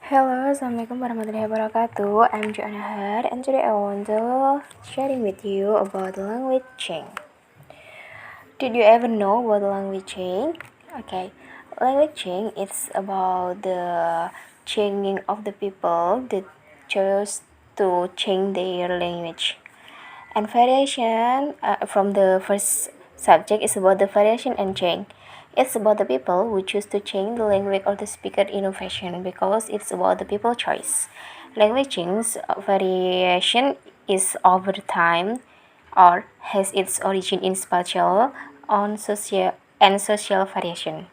Hello, Assalamualaikum warahmatullahi wabarakatuh. I'm Joanna Har, and today I want to sharing with you about language change. Did you ever know what language change? Okay, language change is about the changing of the people that chose to change their language. And variation from the first subject is about the variation and change. It's about the people who choose to change the language or the speaker innovation because it's about the people choice. Language change variation is over time or has its origin in spatial on social and social variation.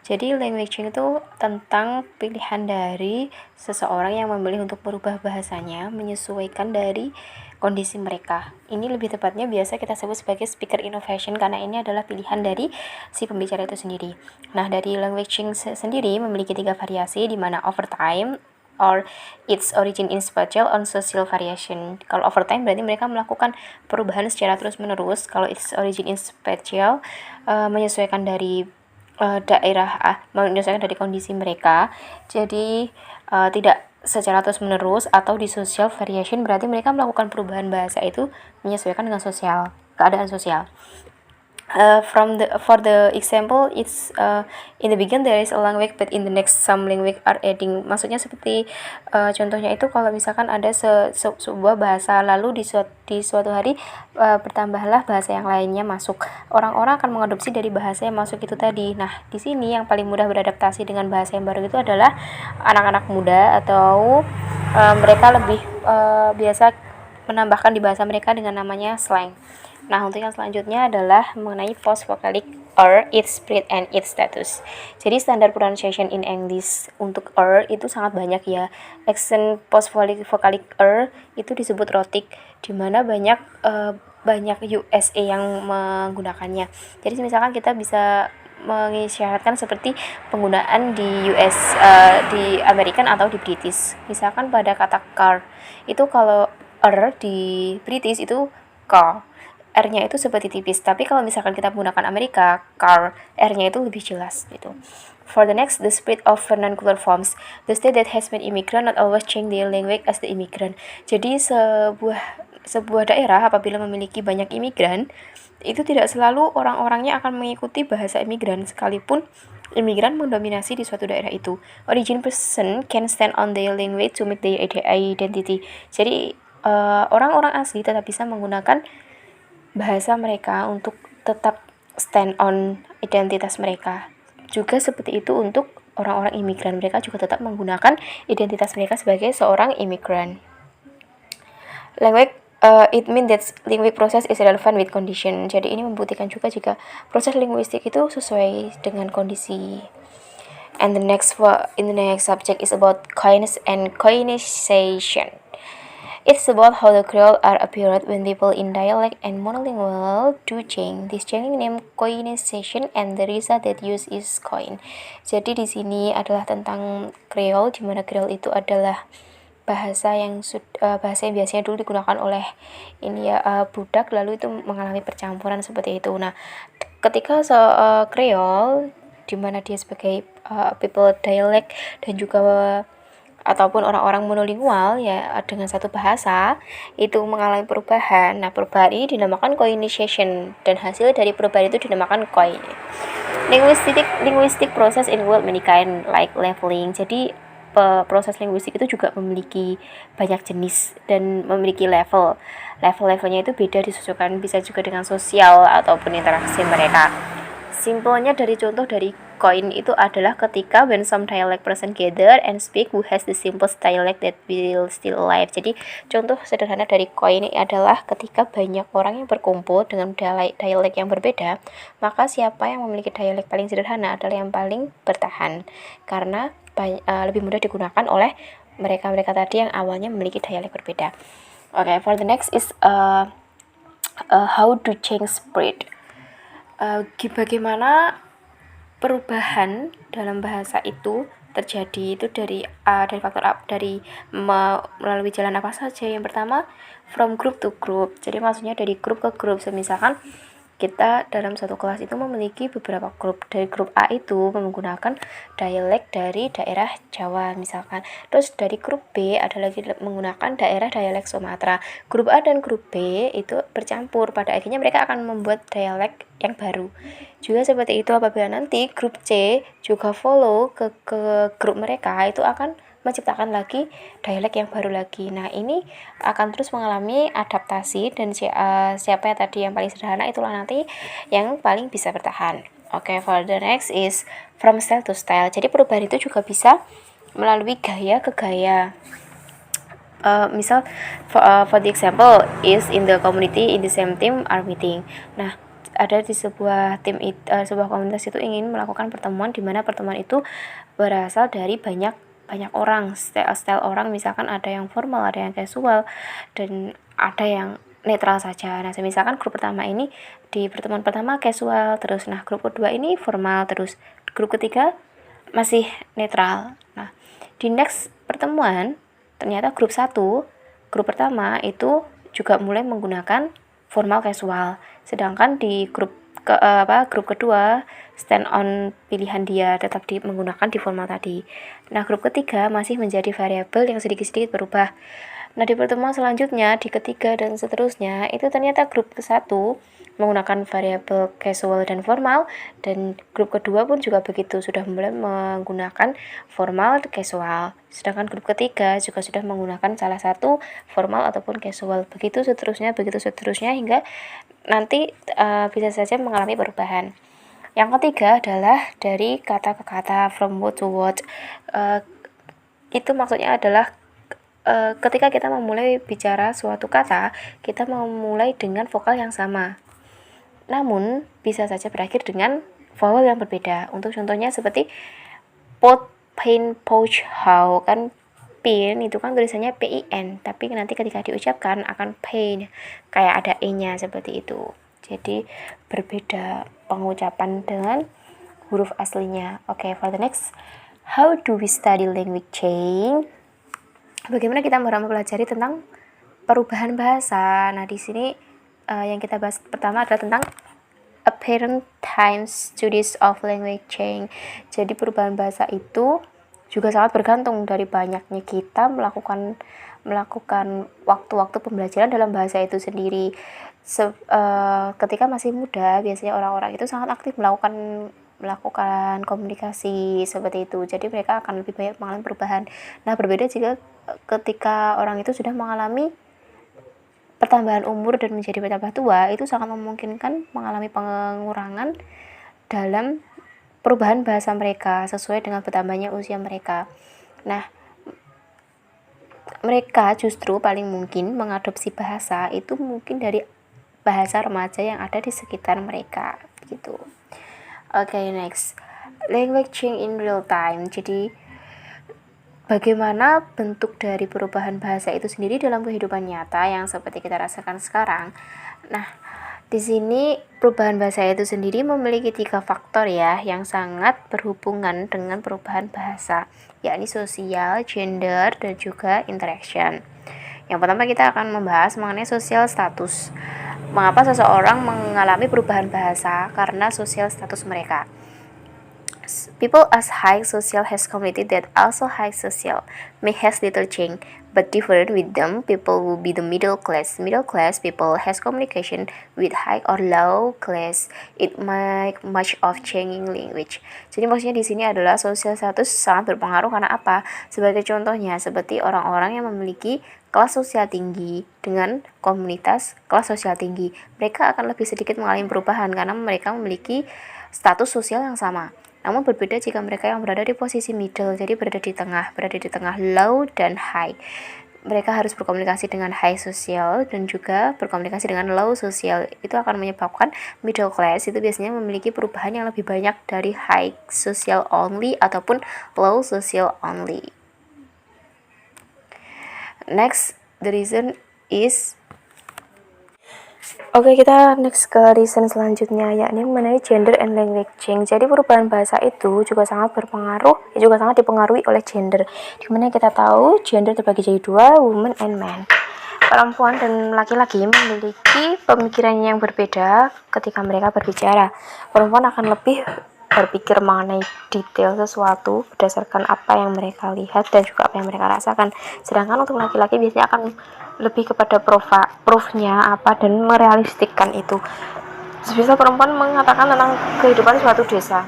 Jadi languaging itu tentang pilihan dari seseorang yang memilih untuk merubah bahasanya menyesuaikan dari kondisi mereka. Ini lebih tepatnya biasa kita sebut sebagai speaker innovation karena ini adalah pilihan dari si pembicara itu sendiri. Nah, dari languaging sendiri memiliki 3 variasi di mana over time or its origin in spatial on social variation. Kalau over time berarti mereka melakukan perubahan secara terus-menerus. Kalau its origin in spatial menyesuaikan dari daerah menyesuaikan dari kondisi mereka. Jadi tidak secara terus menerus. Atau di social variation berarti mereka melakukan perubahan bahasa itu menyesuaikan dengan keadaan sosial. For the example, it's in the beginning there is a language, but in the next some language are adding. Maksudnya seperti contohnya itu kalau misalkan ada sebuah bahasa, lalu di suatu hari bertambahlah bahasa yang lainnya masuk. Orang-orang akan mengadopsi dari bahasa yang masuk itu tadi. Nah, di sini yang paling mudah beradaptasi dengan bahasa yang baru itu adalah anak-anak muda atau mereka lebih biasa menambahkan di bahasa mereka dengan namanya slang. Nah, untuk yang selanjutnya adalah mengenai post-vocalic its spread and its status. Jadi standar pronunciation in English untuk itu sangat banyak ya. Accent post-vocalic itu disebut rhotic, di mana banyak USA yang menggunakannya. Jadi misalkan kita bisa mengisyaratkan seperti penggunaan di di American atau di British. Misalkan pada kata car, itu kalau di British itu car, R-nya itu seperti tipis, tapi kalau misalkan kita menggunakan Amerika, car, R-nya itu lebih jelas gitu. For the next, the spread of vernacular forms. The state that has many immigrant not always change their language as the immigrant. Jadi sebuah daerah apabila memiliki banyak imigran, itu tidak selalu orang-orangnya akan mengikuti bahasa imigran sekalipun imigran mendominasi di suatu daerah itu. Origin person can stand on their language to make their identity. Jadi orang-orang asli tetap bisa menggunakan bahasa mereka untuk tetap stand on identitas mereka. Juga seperti itu untuk orang-orang imigran, mereka juga tetap menggunakan identitas mereka sebagai seorang imigran. Language it means that linguistic process is relevant with condition. Jadi ini membuktikan juga jika proses linguistik itu sesuai dengan kondisi. And the next subject is about coinage and coinization. It's about how the Creole are appeared when people in dialect and monolingual do change. This changing name coinization and the result that use is coin. Jadi di sini adalah tentang Creole, di mana Creole itu adalah bahasa yang biasanya dulu digunakan oleh budak, lalu itu mengalami percampuran seperti itu. Nah, ketika Creole, di mana dia sebagai people dialect dan juga ataupun orang-orang monolingual ya dengan satu bahasa itu mengalami perubahan. Nah, perubahan ini dinamakan coinization dan hasil dari perubahan itu dinamakan coin. Linguistic process involve many kind like leveling. Jadi proses linguistik itu juga memiliki banyak jenis dan memiliki level. Level-levelnya itu beda disesuaikan, bisa juga dengan sosial ataupun interaksi mereka. Simpelnya dari contoh dari coin itu adalah ketika when some dialect person gather and speak who has the simplest dialect that will still alive. Jadi contoh sederhana dari coin ini adalah ketika banyak orang yang berkumpul dengan dialek yang berbeda, maka siapa yang memiliki dialek paling sederhana adalah yang paling bertahan karena lebih mudah digunakan oleh mereka tadi yang awalnya memiliki dialek berbeda. Okay, for the next is how to change spread. Bagaimana perubahan dalam bahasa itu terjadi itu dari faktor melalui jalan apa saja. Yang pertama, from group to group. Jadi maksudnya dari grup ke grup. Misalkan kita dalam satu kelas itu memiliki beberapa grup. Dari grup A itu menggunakan dialek dari daerah Jawa misalkan. Terus dari grup B ada lagi menggunakan daerah dialek Sumatera. Grup A dan grup B itu bercampur, pada akhirnya mereka akan membuat dialek yang baru. Juga seperti itu apabila nanti grup C juga follow ke grup mereka, itu akan menciptakan lagi dialek yang baru lagi. Nah, ini akan terus mengalami adaptasi, dan siapa yang tadi yang paling sederhana itulah nanti yang paling bisa bertahan. Oke, for the next is from style to style. Jadi perubahan itu juga bisa melalui gaya ke gaya. Misal for the example is in the community in the same team are meeting. Nah, ada di sebuah tim sebuah komunitas itu ingin melakukan pertemuan, di mana pertemuan itu berasal dari banyak orang, style orang, misalkan ada yang formal, ada yang casual, dan ada yang netral saja. Nah, misalkan grup pertama ini di pertemuan pertama casual terus, nah grup kedua ini formal terus, grup ketiga masih netral. Nah, di next pertemuan ternyata grup pertama itu juga mulai menggunakan formal casual, sedangkan di grup kedua stand on pilihan dia tetap menggunakan di formal tadi. Nah, grup ketiga masih menjadi variabel yang sedikit-sedikit berubah. Nah, di pertemuan selanjutnya, di ketiga dan seterusnya, itu ternyata grup ke-1 menggunakan variabel casual dan formal, dan grup kedua pun juga begitu, sudah mulai menggunakan formal casual. Sedangkan grup ketiga juga sudah menggunakan salah satu formal ataupun casual. Begitu seterusnya hingga nanti bisa saja mengalami perubahan. Yang ketiga adalah dari kata ke kata, from word to word. Itu maksudnya adalah ketika kita memulai bicara suatu kata, kita memulai dengan vokal yang sama, namun bisa saja berakhir dengan vowel yang berbeda. Untuk contohnya seperti pot, pain, pouch, how, kan pin itu kan tulisannya PIN, tapi nanti ketika diucapkan akan pain, kayak ada e-nya seperti itu. Jadi berbeda pengucapan dengan huruf aslinya. Oke, for the next, how do we study language change? Bagaimana kita mempelajari tentang perubahan bahasa? Nah, di sini yang kita bahas pertama adalah tentang apparent time studies of language change. Jadi perubahan bahasa itu juga sangat bergantung dari banyaknya kita melakukan waktu-waktu pembelajaran dalam bahasa itu sendiri. Ketika masih muda, biasanya orang-orang itu sangat aktif melakukan komunikasi seperti itu. Jadi mereka akan lebih banyak mengalami perubahan. Nah, berbeda jika ketika orang itu sudah mengalami pertambahan umur dan menjadi bertambah tua, itu sangat memungkinkan mengalami pengurangan dalam perubahan bahasa mereka sesuai dengan bertambahnya usia mereka. Nah, mereka justru paling mungkin mengadopsi bahasa itu mungkin dari bahasa remaja yang ada di sekitar mereka gitu. Oke, next, language change in real time. Jadi bagaimana bentuk dari perubahan bahasa itu sendiri dalam kehidupan nyata yang seperti kita rasakan sekarang. Nah, di sini perubahan bahasa itu sendiri memiliki 3 faktor ya yang sangat berhubungan dengan perubahan bahasa, yakni sosial, gender, dan juga interaction. Yang pertama kita akan membahas mengenai sosial status. Mengapa seseorang mengalami perubahan bahasa? Karena sosial status mereka. People as high social has community that also high social may has little change, but different with them. People will be the middle class. Middle class people has communication with high or low class. It make much of changing language. Jadi maksudnya di sini adalah social status sangat berpengaruh karena apa? Sebagai contohnya seperti orang-orang yang memiliki kelas sosial tinggi dengan komunitas kelas sosial tinggi, mereka akan lebih sedikit mengalami perubahan karena mereka memiliki status sosial yang sama. Namun berbeda jika mereka yang berada di posisi middle, jadi berada di tengah low dan high. Mereka harus berkomunikasi dengan high sosial dan juga berkomunikasi dengan low sosial. Itu akan menyebabkan middle class itu biasanya memiliki perubahan yang lebih banyak dari high social only ataupun low social only. Next, the reason is Oke, kita next ke reason selanjutnya, yakni mengenai gender and language change. Jadi perubahan bahasa itu juga sangat dipengaruhi oleh gender. Dimana kita tahu gender terbagi jadi 2, woman and man. perempuan dan laki-laki memiliki pemikiran yang berbeda ketika mereka berbicara. Perempuan akan lebih berpikir mengenai detail sesuatu berdasarkan apa yang mereka lihat dan juga apa yang mereka rasakan. Sedangkan untuk laki-laki biasanya akan lebih kepada proofnya apa dan merealistikkan itu. Bisa perempuan mengatakan tentang kehidupan suatu desa.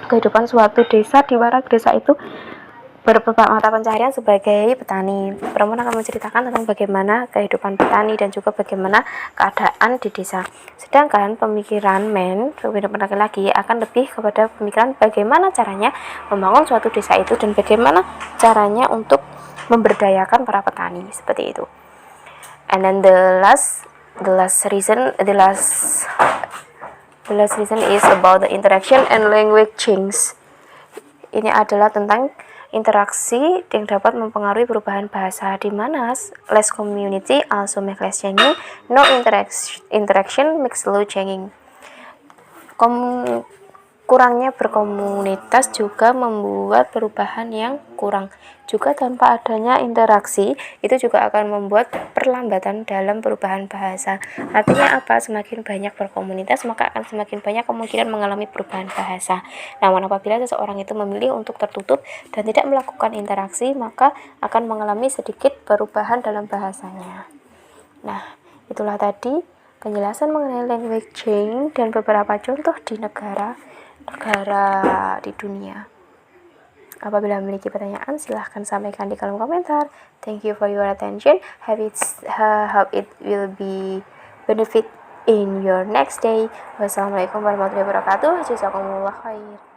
Kehidupan suatu desa di mana desa itu bermata pencaharian sebagai petani. Perempuan akan menceritakan tentang bagaimana kehidupan petani dan juga bagaimana keadaan di desa. Sedangkan pemikiran kehidupan laki-laki akan lebih kepada pemikiran bagaimana caranya membangun suatu desa itu dan bagaimana caranya untuk memberdayakan para petani, seperti itu. And then the last reason is about the interaction and language change. Ini adalah tentang interaksi yang dapat mempengaruhi perubahan bahasa, di mana less community also make less changing, no interaction makes slow changing. Kurangnya berkomunitas juga membuat perubahan yang kurang. Juga tanpa adanya interaksi, itu juga akan membuat perlambatan dalam perubahan bahasa. Artinya apa? Semakin banyak berkomunitas, maka akan semakin banyak kemungkinan mengalami perubahan bahasa. Namun apabila seseorang itu memilih untuk tertutup dan tidak melakukan interaksi, maka akan mengalami sedikit perubahan dalam bahasanya. Nah, itulah tadi penjelasan mengenai language change dan beberapa contoh di negara di dunia. Apabila memiliki pertanyaan, silahkan sampaikan di kolom komentar. Thank you for your attention. Hope it will be benefit in your next day. Wassalamualaikum warahmatullahi wabarakatuh. Jazakumullah khair.